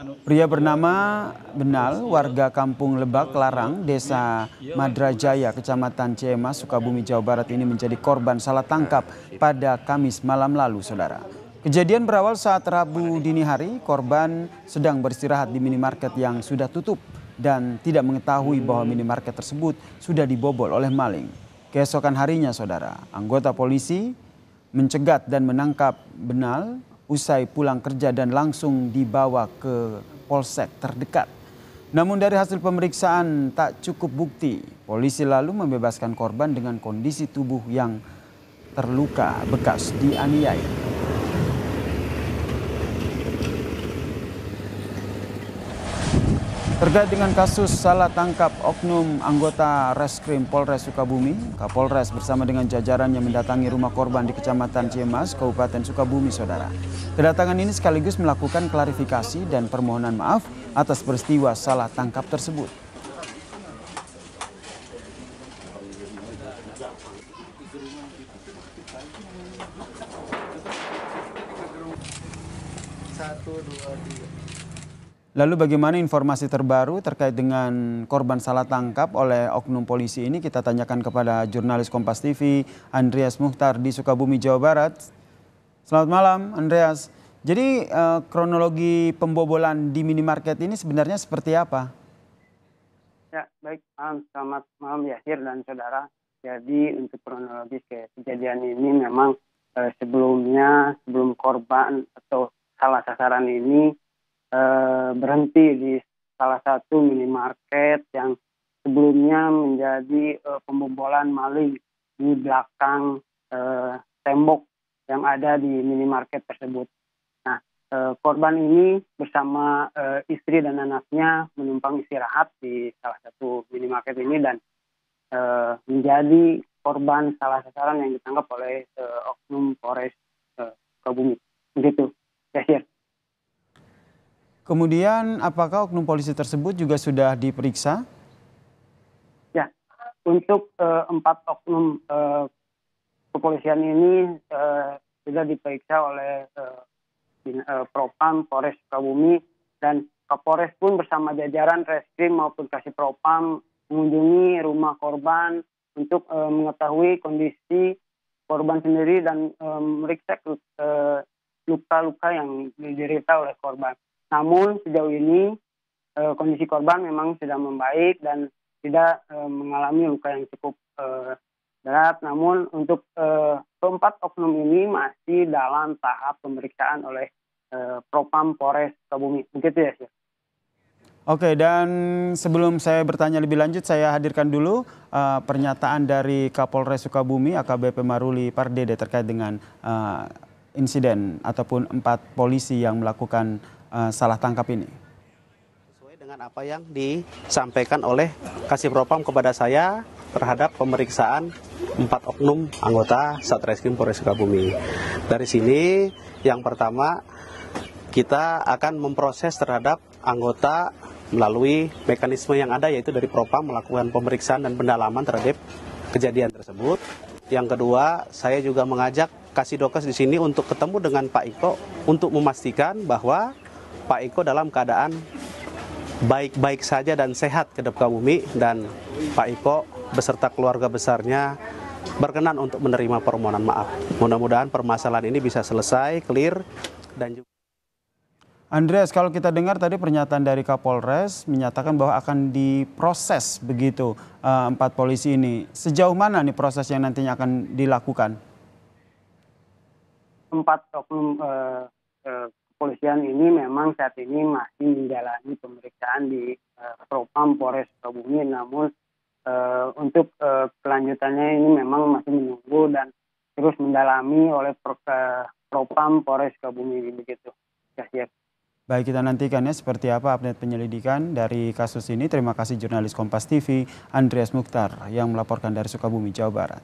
Pria bernama Benal, warga Kampung Lebak Larang, Desa Madrajaya, Kecamatan Ciamas, Sukabumi, Jawa Barat ini menjadi korban salah tangkap pada Kamis malam lalu, saudara. Kejadian berawal saat Rabu dini hari, korban sedang beristirahat di minimarket yang sudah tutup dan tidak mengetahui bahwa minimarket tersebut sudah dibobol oleh maling. Keesokan harinya, saudara, anggota polisi mencegat dan menangkap Benal usai pulang kerja dan langsung dibawa ke polsek terdekat. Namun dari hasil pemeriksaan tak cukup bukti. Polisi lalu membebaskan korban dengan kondisi tubuh yang terluka bekas dianiaya. Terkait dengan kasus salah tangkap oknum anggota Reskrim Polres Sukabumi, Kapolres bersama dengan jajarannya mendatangi rumah korban di Kecamatan Ciamas, Kabupaten Sukabumi, saudara. Kedatangan ini sekaligus melakukan klarifikasi dan permohonan maaf atas peristiwa salah tangkap tersebut. Lalu bagaimana informasi terbaru terkait dengan korban salah tangkap oleh oknum polisi ini? Kita tanyakan kepada jurnalis Kompas TV Andreas Mukhtar di Sukabumi, Jawa Barat. Selamat malam Andreas. Jadi kronologi pembobolan di minimarket ini sebenarnya seperti apa? Ya, baik. Selamat malam Yasir dan saudara. Jadi untuk kronologis kejadian ini memang sebelum korban atau salah sasaran ini berhenti di salah satu minimarket yang sebelumnya menjadi pembobolan maling di belakang tembok yang ada di minimarket tersebut. Nah, korban ini bersama istri dan anaknya menumpang istirahat di salah satu minimarket ini dan menjadi korban salah sasaran yang ditangkap oleh oknum Polres Sukabumi. Begitu, Yasir. Kemudian apakah oknum polisi tersebut juga sudah diperiksa? Ya, untuk 4 oknum kepolisian ini sudah diperiksa oleh Propam Polres Sukabumi dan Kapolres pun bersama jajaran Reskrim maupun Kasih Propam mengunjungi rumah korban untuk mengetahui kondisi korban sendiri dan memeriksa luka-luka yang diderita oleh korban. Namun sejauh ini kondisi korban memang sudah membaik dan tidak mengalami luka yang cukup berat. Namun untuk keempat oknum ini masih dalam tahap pemeriksaan oleh Propam Polres Sukabumi. Begitu ya, sih. Oke, dan sebelum saya bertanya lebih lanjut, saya hadirkan dulu pernyataan dari Kapolres Sukabumi AKBP Maruli Pardede terkait dengan insiden ataupun 4 polisi yang melakukan salah tangkap ini. Sesuai dengan apa yang disampaikan oleh Kasih Propam kepada saya terhadap pemeriksaan 4 oknum anggota Satreskrim Polres Sukabumi. Dari sini yang pertama kita akan memproses terhadap anggota melalui mekanisme yang ada, yaitu dari Propam melakukan pemeriksaan dan pendalaman terhadap kejadian tersebut. Yang kedua, saya juga mengajak Kasih Dokes di sini untuk ketemu dengan Pak Iko untuk memastikan bahwa Pak Iko dalam keadaan baik-baik saja dan sehat ke depan bumi, dan Pak Iko beserta keluarga besarnya berkenan untuk menerima permohonan maaf. Mudah-mudahan permasalahan ini bisa selesai, clear, dan juga. Andreas, kalau kita dengar tadi pernyataan dari Kapolres menyatakan bahwa akan diproses begitu 4 polisi ini. Sejauh mana nih proses yang nantinya akan dilakukan? 4 oknum kepolisian ini memang saat ini masih menjalani pemeriksaan di Propam Polres Sukabumi, namun untuk kelanjutannya ini memang masih menunggu dan terus mendalami oleh Propam Polres Sukabumi begitu. Ya. Baik, kita nantikan ya seperti apa update penyelidikan dari kasus ini. Terima kasih jurnalis Kompas TV Andreas Mukhtar yang melaporkan dari Sukabumi, Jawa Barat.